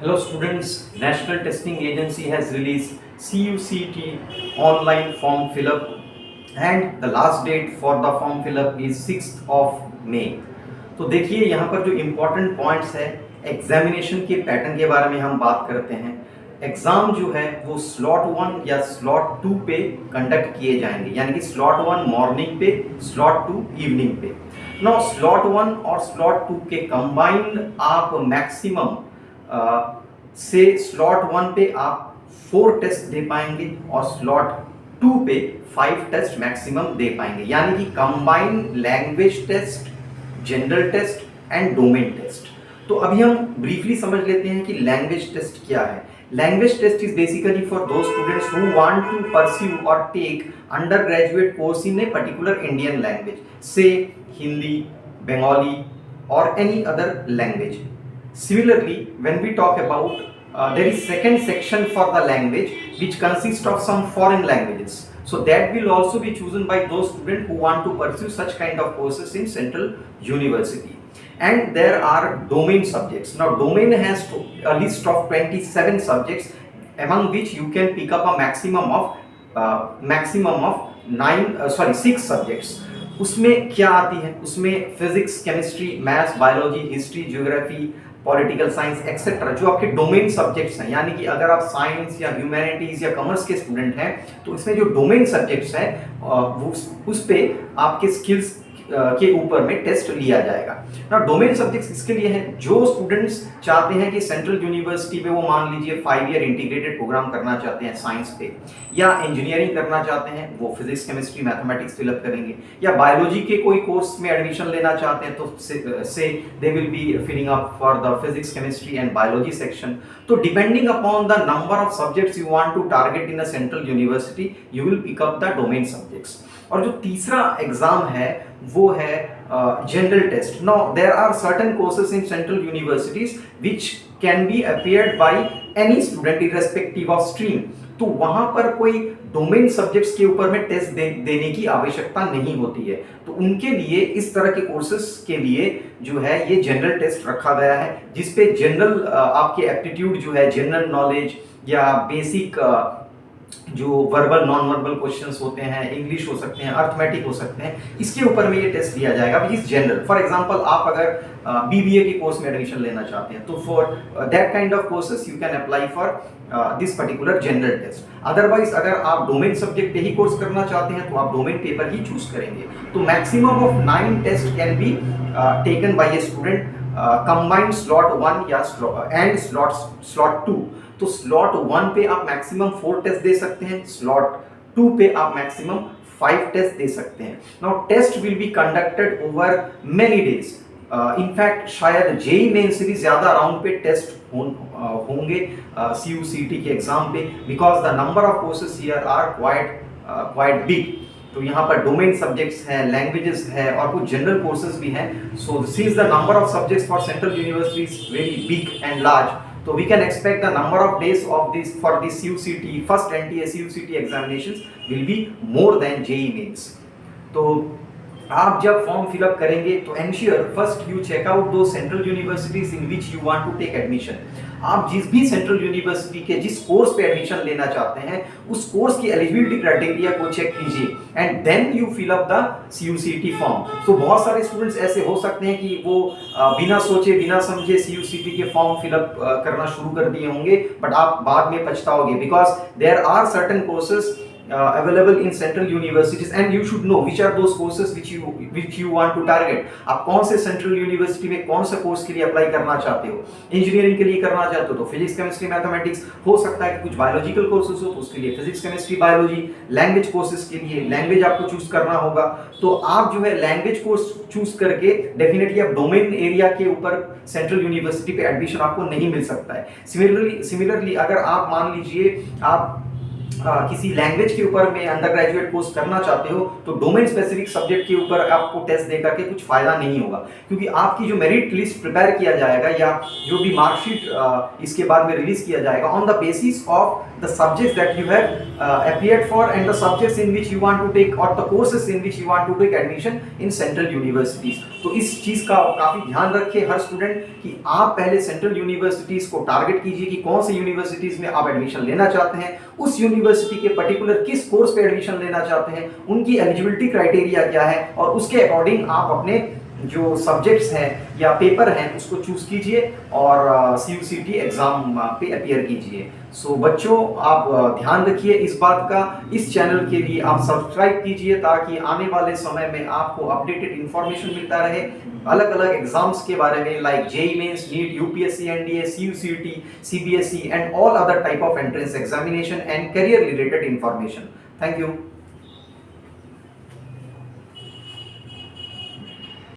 Hello students, National Testing Agency has released CUCT online form fill-up and the last date for the form fill-up is 6th of May. तो देखिए यहाँ पर जो important points है examination के pattern के बारे में हम बात करते हैं। एग्जाम जो है वो स्लॉट 1 या स्लॉट 2 पे कंडक्ट किए जाएंगे, यानी कि स्लॉट 1 मॉर्निंग पे, स्लॉट 2 इवनिंग पे। नो स्लॉट 1 और स्लॉट 2 के कंबाइंड आप मैक्सिमम से स्लॉट 1 पे आप 4 टेस्ट दे पाएंगे और स्लॉट 2 पे 5 टेस्ट मैक्सिमम दे पाएंगे, यानी कि combined language test, general test and domain test. तो अभी हम ब्रीफली समझ लेते हैं कि लैंग्वेज टेस्ट क्या है। Language test is basically for those students who want to pursue और take undergraduate course in a particular Indian language, say Hindi, Bengali और any other language. Similarly, when we talk about there is second section for the language which consists of some foreign languages. So that will also be chosen by those students who want to pursue such kind of courses in Central University. And there are domain subjects. Now domain has a list of 27 subjects, among which you can pick up a maximum of 6 subjects. उसमें क्या आती है? उसमें physics, chemistry, maths, biology, history, geography, political science etcetera, जो आपके domain subjects हैं, यानी कि अगर आप साइंस या ह्यूमैनिटीज या कॉमर्स के स्टूडेंट हैं तो इसमें जो डोमेन सब्जेक्ट्स हैं उस पे आपके स्किल्स के ऊपर में टेस्ट लिया जाएगा ना। डोमेन सब्जेक्ट्स इसके लिए हैं जो स्टूडेंट्स चाहते हैं कि सेंट्रल यूनिवर्सिटी में वो मान लीजिए 5 ईयर इंटीग्रेटेड प्रोग्राम करना चाहते हैं साइंस पे, या इंजीनियरिंग करना चाहते हैं वो फिजिक्स, केमिस्ट्री, मैथमेटिक्स फिलअप करेंगे, या बायोलॉजी के कोई कोर्स में एडमिशन लेना चाहते हैं तो say they will be filling up for the physics, chemistry and biology section. तो depending upon the number of subjects you want to target in a central university you will pick up the domain subjects. और जो तीसरा exam है वो है general test. Now there are certain courses in central universities which can be appeared by any student irrespective of stream. तो वहां पर कोई डोमेन सब्जेक्ट्स के ऊपर में टेस्ट देने की आवश्यकता नहीं होती है, तो उनके लिए इस तरह के कोर्सेज के लिए जो है ये जनरल टेस्ट रखा गया है, जिसपे जनरल आपके एप्टीट्यूड जो है, जनरल नॉलेज या बेसिक जो वर्बल नॉन वर्बल क्वेश्चंस होते हैं, इंग्लिश हो सकते हैं, अर्थमेटिक हो सकते हैं, इसके ऊपर में ये टेस्ट लिया जाएगा which is general. For example आप अगर बीबीए के कोर्स में एडमिशन लेना चाहते हैं तो for that kind of courses you can apply for this particular general test. Otherwise अगर आप डोमेन सब्जेक्ट पे ही कोर्स करना चाहते हैं तो आप डोमेन पेपर ही चूज करेंगे। तो maximum of 9 test can be taken by a student combined slot 1 या स्लॉट 2। तो स्लॉट 1 पे आप मैक्सिमम 4 टेस्ट दे सकते हैं, स्लॉट 2 पे आप मैक्सिमम 5 टेस्ट दे सकते हैं। Now test will be conducted over many days. In fact शायद जेई मेन से भी ज्यादा राउंड पे टेस्ट होंगे CUCT के एग्जाम पे, because the number of courses here are quite big. तो यहाँ पर डोमेन सब्जेक्ट्स हैं, लैंग्वेजेस है और कुछ जनरल कोर्सेज भी हैं। So since the number of subjects for central university is very big and large, so we can expect the number of days of this for the CUCT first NTA CUCT examinations will be more than JEE mains। तो आप जब form fill up करेंगे तो ensure first you check out दो central universities in which you want to take admission. आप जिस भी central university के जिस कोर्स पे एडमिशन लेना चाहते हैं उस कोर्स की एलिजिबिलिटी क्राइटेरिया को चेक कीजिए and then you fill up the CUCT form. तो बहुत सारे स्टूडेंट्स ऐसे हो सकते हैं कि वो बिना सोचे बिना समझे CUCT के फॉर्म फिलअप करना शुरू कर दिए होंगे, बट आप बाद में पछताओगे because there are certain courses available in central universities and you should know which are those courses which you want to target। आप कौन से सेंट्रल यूनिवर्सिटी में कौन सा कोर्स के लिए अप्लाई करना चाहते हो। इंजीनियरिंग के लिए करना चाहते हो तो फिजिक्स, केमिस्ट्री, मैथमेटिक्स, हो सकता है कि कुछ बायोलॉजिकल कोर्सेज हो तो उसके लिए physics, chemistry, biology. Language courses के लिए लैंग्वेज आपको चूज करना होगा, तो आप जो है लैंग्वेज कोर्स चूज करके डेफिनेटली आप डोमेन एरिया के ऊपर सेंट्रल यूनिवर्सिटी पे एडमिशन आपको नहीं मिल सकता है। सिमिलरली अगर आप मान लीजिए आप किसी लैंग्वेज के ऊपर में अंडर ग्रेजुएट कोर्स करना चाहते हो तो डोमेन स्पेसिफिक सब्जेक्ट के ऊपर आपको टेस्ट दे करके कुछ फायदा नहीं होगा, क्योंकि आपकी जो मेरिट लिस्ट प्रिपेयर किया जाएगा या जो भी मार्कशीट इसके बाद में रिलीज किया जाएगा on the basis of the subjects that you have appeared for and the subjects in which you want to take or the courses in which you want to take admission in central universities। तो इस चीज का काफी ध्यान रखें हर student कि आप पहले सेंट्रल यूनिवर्सिटीज को टारगेट कीजिए कि कौन सी यूनिवर्सिटीज में आप एडमिशन लेना चाहते हैं, उस यूनिवर्सिटी के पर्टिकुलर किस कोर्स पे एडमिशन लेना चाहते हैं, उनकी एलिजिबिलिटी क्राइटेरिया क्या है और उसके अकॉर्डिंग आप अपने जो सब्जेक्ट्स हैं या पेपर हैं उसको चूज कीजिए और CUCT एग्जाम पे अपीयर कीजिए। सो बच्चों आप ध्यान रखिए इस बात का, इस चैनल के लिए आप सब्सक्राइब कीजिए ताकि आने वाले समय में आपको अपडेटेड इंफॉर्मेशन मिलता रहे अलग अलग एग्जाम्स के बारे में, like JEE Mains, NEET, UPSC, NDA, CUCT, CBSE and all other type of entrance examination and career related information. Thank you.